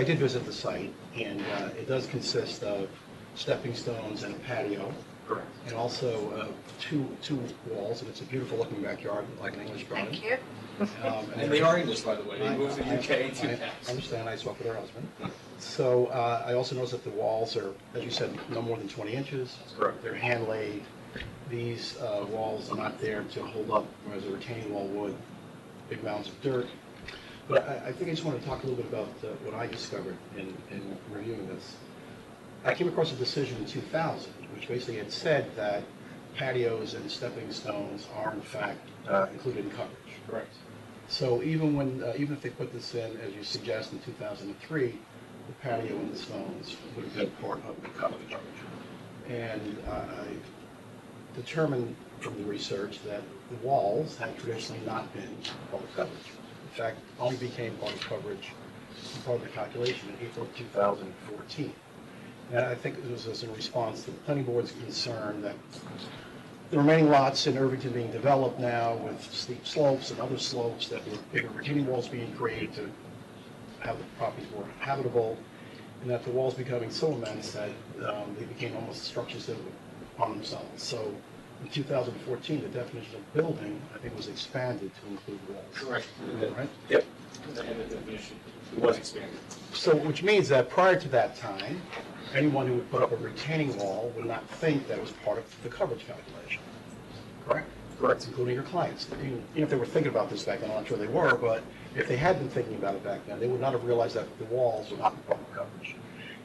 I did visit the site, and it does consist of stepping stones and a patio, Correct. and also two walls, and it's a beautiful looking backyard, like an English garden. Thank you. And they are English, by the way. They moved to the UK in I 2000. understand, I spoke with her husband. So I also noticed that the walls are, as you said, no more than 20 inches. That's correct. They're hand laid. These walls are not there to hold up, whereas a retaining wall would, big mounds of dirt. But I think I just want to talk a little bit about what I discovered in reviewing this. I came across a decision in 2000, which basically had said that patios and stepping stones are in fact included in coverage. Correct. So even if they put this in, as you suggest, in 2003, the patio and the stones would have been part of the coverage. And I determined from the research that the walls had traditionally not been part of coverage. In fact, only became part of coverage, part of the calculation in April of 2014. And I think it was in response to the planning board's concern that the remaining lots in Irvington being developed now with steep slopes and other slopes, that there were bigger retaining walls being created to have the properties more habitable, and that the walls becoming so immense that they became almost structures that were on themselves. So in 2014, the definition of building, I think, was expanded to include walls. Correct. Right? Yep. The definition. It was expanded. So, which means that prior to that time, anyone who would put up a retaining wall would not think that was part of the coverage calculation. Correct? Correct. Including your clients. Even if they were thinking about this back then, I'm not sure they were, but if they had been thinking about it back then, they would not have realized that the walls were not part of coverage.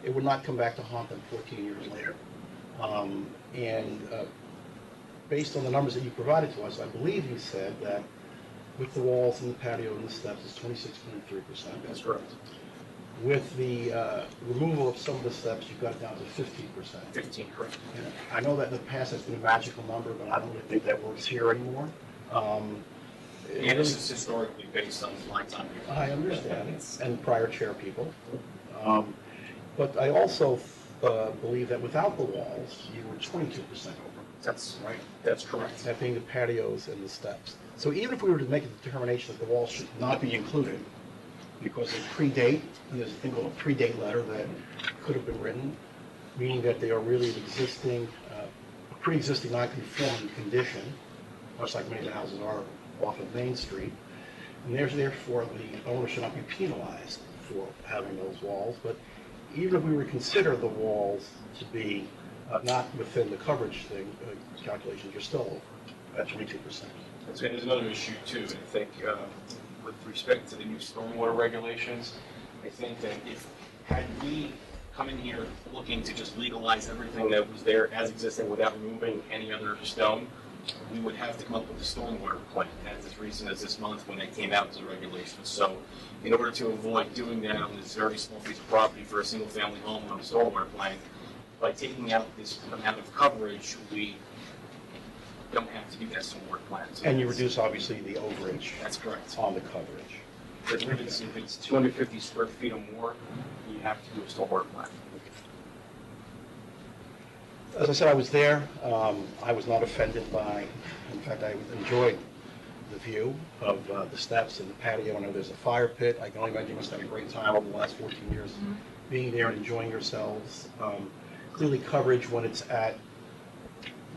It would not come back to haunt them 14 years later. Based on the numbers that you provided to us, I believe you said that with the walls and the patio and the steps, it's 26.3%. That's correct. With the removal of some of the steps, you've got it down to 15%. 15, correct. And I know that in the past that's been a magical number, but I don't really think that works here anymore. And this is historically based on my time here. I understand, and prior chair people. But I also believe that without the walls, you were 22% over. That's right. That's correct. That being the patios and the steps. So even if we were to make a determination that the walls should not be included, because they predate, and there's a thing called a predate letter that could have been written, meaning that they are really an existing, a pre-existing non-conforming condition, much like many of the houses are off of Main Street, and therefore the owner should not be penalized for having those walls. But even if we were to consider the walls to be not within the coverage thing calculations, you're still over at 22%. There's another issue too, and I think with respect to the new stormwater regulations, I think that if had we come in here looking to just legalize everything that was there as existing without removing any other stone, we would have to come up with a stormwater plan as recent as this month when they came out as a regulation. So in order to avoid doing that on this very small piece of property for a single family home on a stormwater plan, by taking out this amount of coverage, we don't have to do that stormwater plan. So And you reduce, obviously, the overage. That's correct. On the coverage. If it's 250 square feet or more, you have to do a stormwater plan. As I said, I was there. I was not offended by, in fact, I enjoyed the view of the steps and the patio. I know there's a fire pit. I can only imagine you must have had a great time over the last 14 years being there and enjoying yourselves. Clearly, coverage when it's at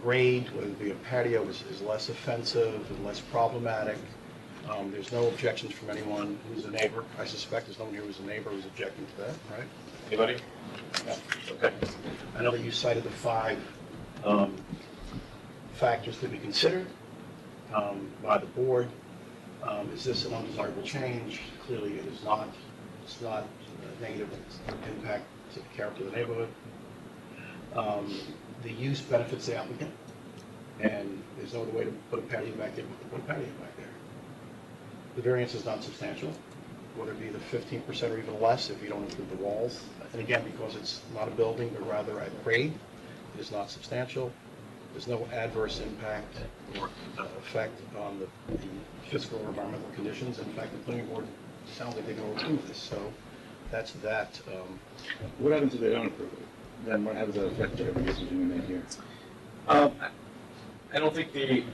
grade, whether it be a patio, is less offensive and less problematic. There's no objections from anyone who's a neighbor. I suspect there's no one here who's a neighbor who's objecting to that, right? Anybody? Yeah. Okay. I know that you cited the 5 factors to be considered by the board. Is this an undesirable change? Clearly, it is not. It's not a negative impact to the character of the neighborhood. The use benefits the applicant, and there's no other way to put a patio back there but to put a patio back there. The variance is not substantial, whether it be the 15% or even less if you don't include the walls. And again, because it's not a building, but rather at grade, it is not substantial. There's no adverse impact or effect on the physical or environmental conditions. In fact, the planning board sounds like they're going to approve this. So that's that. What happens if they don't approve it? Then what, how does that affect whatever decision we make here? I don't think they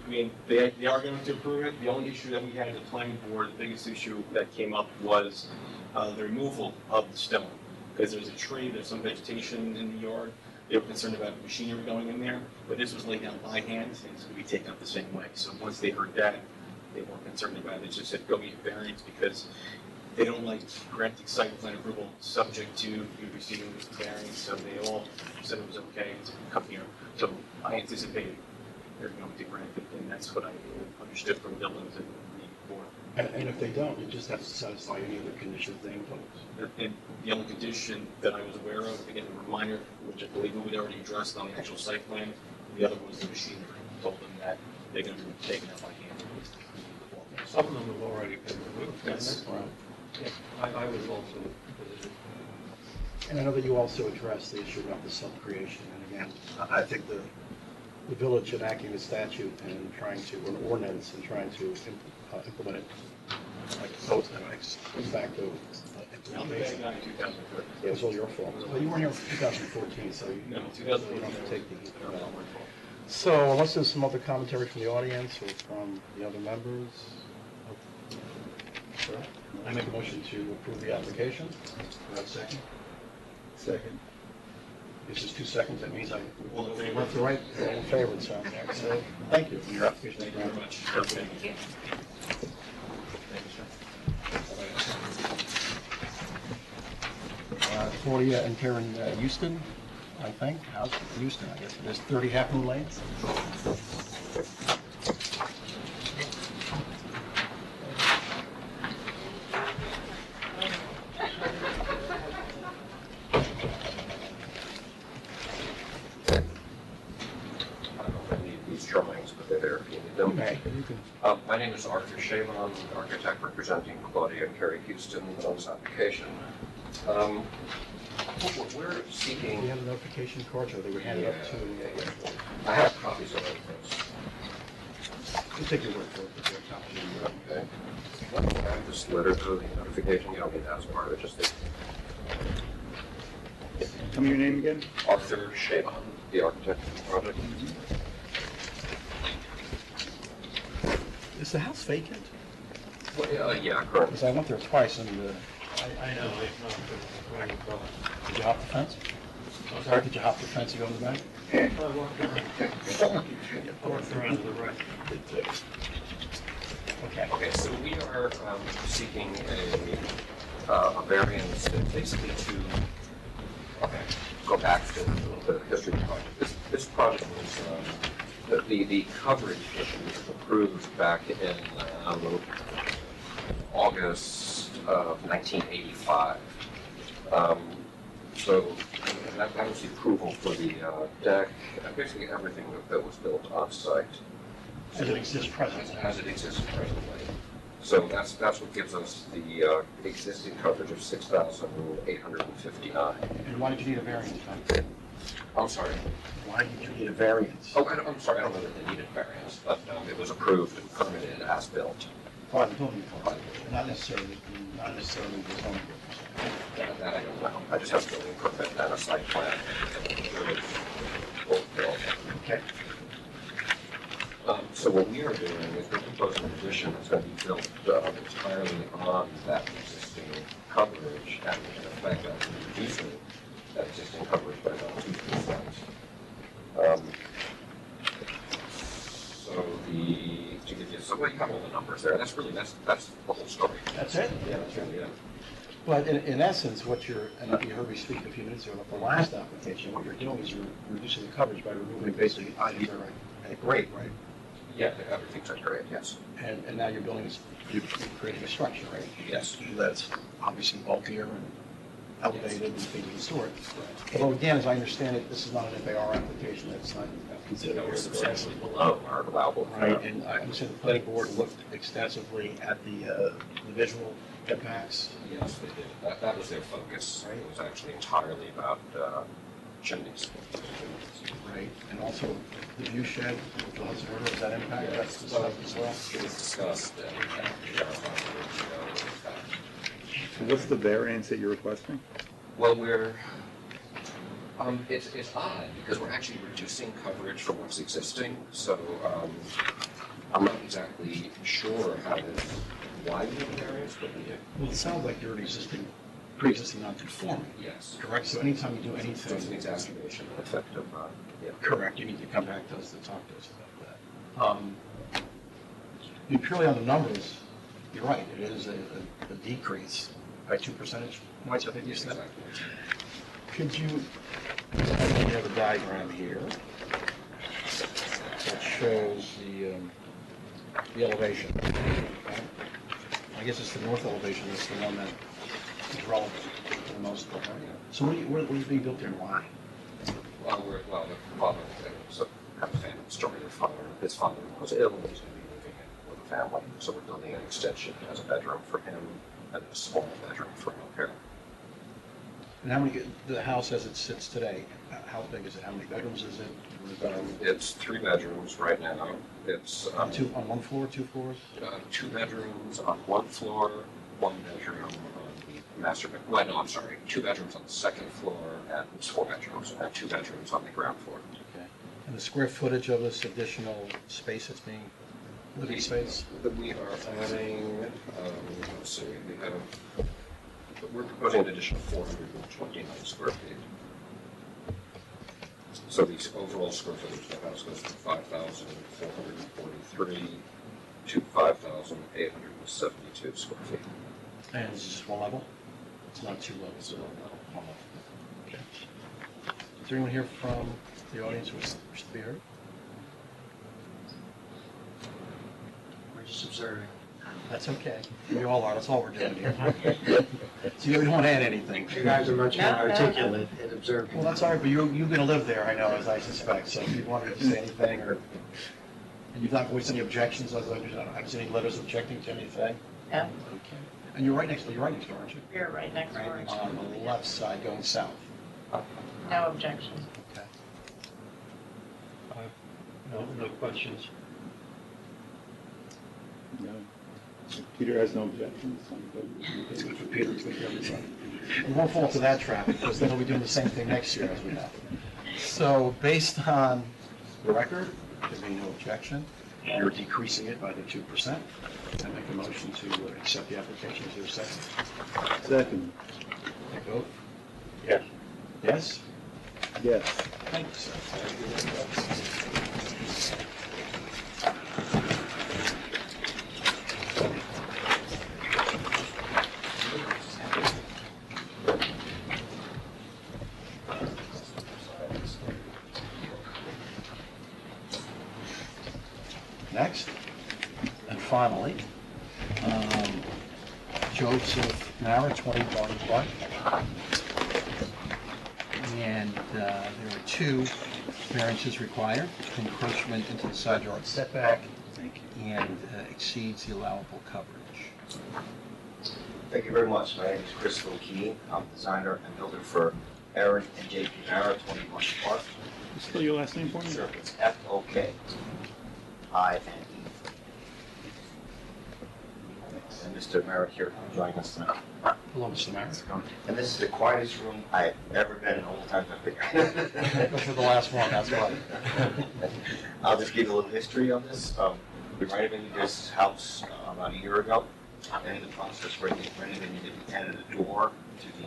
are going to approve it. The only issue that we had at the planning board, the biggest issue that came up was the removal of the stone. Because there's a tree, there's some vegetation in the yard. They were concerned about machinery going in there, but this was laid down by hand and it's going to be taken up the same way. So once they heard that, they weren't concerned about it. They just said, go get a variance because they don't like granting site plan approval subject to you receiving this variance. So they all said it was okay to come here. So I anticipated they're going to grant it, and that's what I understood from buildings and before. And if they don't, you just have to satisfy any of the conditions they impose. And the only condition that I was aware of, again, a reminder, which I believe we had already addressed on the actual site plan, the other was the machinery. Told them that they're going to be taken out by hand. Some of them have already been removed. Yes. Right. Yeah, I was also visited. And I know that you also addressed the issue about the sub-creation. And again, I think the village enacting the statute and trying to, or an ordinance and trying to implement it, like both ex facto I'm the bad implementation. guy in 2013. It was all your fault. Well, you weren't here in 2014, so you No, don't 2014. have to take the heat for No, that. not my fault. So unless there's some other commentary from the audience or from the other members, sure. I make a motion to approve the application. Do I have a second? Second. This is 2 seconds, that means I All in favor? went the right, all in favor, so thank you for your application. Thank you very much. Okay. Thank you, sir. Claudia and Karen Houston, I think, house Houston, I guess, there's 30 Half Moon Lane. I don't know if I need these drawings, but they're there if you need them. Okay, you can, My name is Arthur Shavon, architect representing Claudia and Carrie Houston on this application. We're do seeking. you have a notification card, or they were handed up to, I have copies of it. we'll take your word for it, but they're copies. Okay. I have this letter to the notification, you don't need that as part of it, just the Tell me your name again? Arthur Shavon, the architect of the project. Is the house vacant? Well, yeah, currently. Because I went there twice, and I know, I know. did you hop the fence? Sorry, did you hop the fence to go in the back? I walked around to the right. Okay. Okay, so we are seeking a variance basically to, okay, go back to a little bit of history of the project. This project was, the coverage issue was approved back in August of 1985. So that was the approval for the deck, basically everything that was built on site. As it exists presently. As it exists presently. So that's what gives us the existing coverage of 6,859. And why did you need a variance, then? I'm sorry. Why did you need a variance? Oh, I'm sorry, I don't know that they needed variance, but it was approved and permitted as built. By the building department, not necessarily the zoning board. That I don't know. I just have a building permit and a site plan. Both built. Okay. So what we are doing is we're proposing an addition that's going to be built entirely on that existing coverage, and in effect, that's reducing that existing coverage by about 2%. So well, you have all the numbers there. That's the whole story. That's it? Yeah, that's really it. But in essence, what you're, and you heard me speak a few minutes ago about the last application, what you're doing is you're reducing the coverage by removing basically items that are at grade, right? Yeah, everything's at grade, yes. And now you're building, you're creating a structure, right? Yes. That's obviously bulkier and elevated and things of the sort. Although again, as I understand it, this is not an FAR application, that's not considered. We're substantially below our allowable. Right, and I understand the planning board looked extensively at the visual impacts. Yes, they did. That was their focus. It was actually entirely about chimneys. Right, and also the view shed with the Hudson River, does that impact that stuff as well? It was discussed and What's the variance that you're requesting? well, we're It's odd because we're actually reducing coverage from what's existing, so I'm not exactly sure why we have a variance, but we do. Well, it sounds like you're pre-existing non-conforming, Yes. correct? So anytime you do So it's an anything, exacerbation effect of, yeah. correct, you need to come back to us to talk to us about that. I mean, purely on the numbers, you're right, it is a decrease by 2 percentage points, I think you said. Could you, I think you have a diagram here that shows the elevation. Okay? I guess it's the north elevation, that's the one that is relevant for the most part. Right? So what is being built there and why? Well, the father was a family story. His father was ill and he's going to be moving in with a family. So we're building an extension as a bedroom for him and a small bedroom for him here. And how many, the house as it sits today, how big is it? How many bedrooms is it? It's 3 bedrooms right now. It's On one floor, 2 floors? 2 bedrooms on 1 floor, 1 bedroom on the master bedroom. Well, no, I'm sorry. 2 bedrooms on the 2nd floor, and it's 4 bedrooms, and 2 bedrooms on the ground floor. Okay. And the square footage of this additional space that's being, living space? We are adding, let's see, we're proposing an additional 429 square feet. So the overall square footage of the house goes from 5,443 to 5,872 square feet. And it's just one level? It's not 2 levels, it's one level. Okay. Is there anyone here from the audience who wishes to be heard? We're just observing. That's okay. We all are, that's all we're doing here. So you don't add anything. You guys are much more No, no. articulate in observing. Well, that's all right, but you're gonna live there, I know, as I suspect, so if you wanted to say anything, or, and you've not voiced any objections, I've seen any letters objecting to anything? Yeah, Okay. And you're right next door, aren't you? you're right next door. On the left side going south. No objections. Okay. No questions. No. Peter has no objections. It's good for Peter, it's good for everybody. We won't fall to that trap, because then we'll be doing the same thing next year, as we know. So, based on the record, there being no objection, you're decreasing it by the 2%. I make a motion to accept the application. Is there a second? Second. Take vote. Yes. Yes? Yes. Thank you, sir. Next, and finally, Joseph Mara, 20 Barney Park. And there are 2 variances required: encroachment into the side yard setback and exceeds the allowable coverage. Thank you very much. My name is Chris O'Keefe. I'm designer and builder for Aaron and J.P. Mara, 21 Park. Spell your last name for me? Sure, it's F-O-K-I-N-E. And Mr. Mara here joining us tonight. Hello, Mr. Mara. And this is the quietest room I've ever been in all the time I've been here. Go for the last one, that's why. I'll just give you a little history on this. We renovated this house about a year ago, and in the process of renovating it, we added a door to the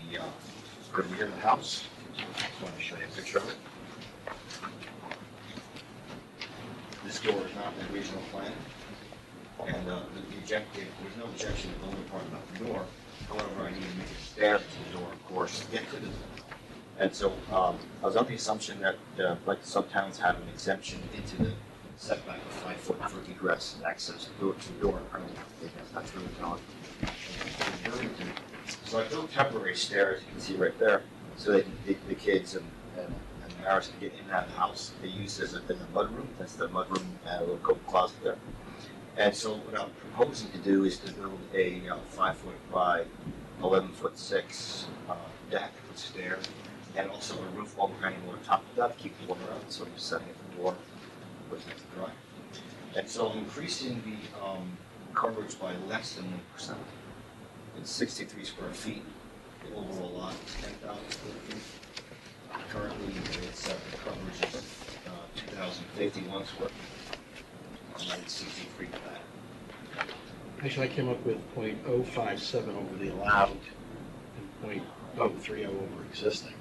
rear of the house. Just want to show you a picture of it. This door is not in the original plan, and there's no objection to the only part about the door. However, I need to make a stair to the door, of course, to get to the door. And so I was under the assumption that, like some towns have an exemption into the setback of 5 foot for egress and access to the door. I don't think that's really not. So I built temporary stairs, you can see right there, so that the kids and Maris can get in and out of the house. They use it as a mudroom. That's the mudroom and a little coat closet there. And so what I'm proposing to do is to build a 5 foot by 11 foot 6 deck with stairs, and also a roof overhanging on top of that to keep the water out. So I'm just setting up the door, putting it to dry. And so I'm increasing the coverage by less than 1%. It's 63 square feet. The overall lot is 10,000 square feet. Currently, 51's worth. And then 63 for that. Actually, I came up with .057 over the allowed and .030 over existing,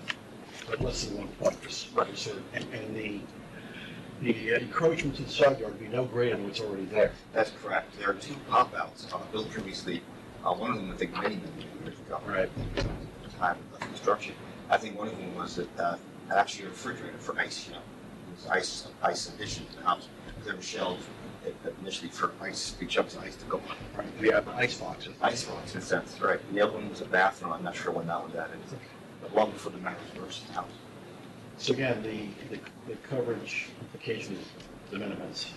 but less than 1 point per cent. And the encroachment to the side yard would be no greater than what's already there. That's correct. There are two pop-outs built previously. One of them, I think, many years ago. Right. At the time of the construction. I think one of them was actually a refrigerator for ice, It was ice addition to the house. There were shelves initially for ice, big chunks of ice to go on. Right, we have ice boxes. Icebox, in a sense, right. And the other one was a bathroom. I'm not sure when that was added, but long before the marriage versus house. So again, the coverage implication is de minimis.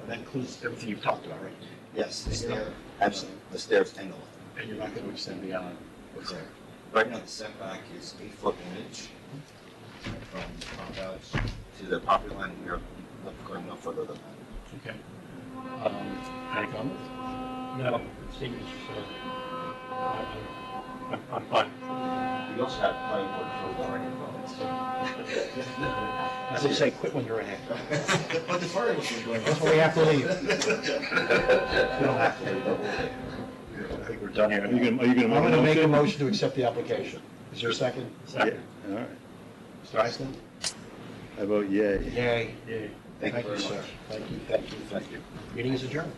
That includes everything you've talked about, right? Yes, the stairs and the lift. And you're not going to extend beyond what's there. Right now, the setback is 8 foot 1 inch from pop-outs to the property line. We're not going no further than that. Okay. Any comments? No, it seems, I'm fine. We also have plenty of for warning comments. As they say, quit when you're ahead. But the fire machine's going. That's where we have to leave. We don't have to leave. I think we're done here. Are you gonna I'm make going to make a motion? motion to accept the application. Is there a second? Yeah, all right. Mr. Iceland? I vote yay. Yay. Yeah. Thank you very sir. much. Thank you. Meeting is adjourned.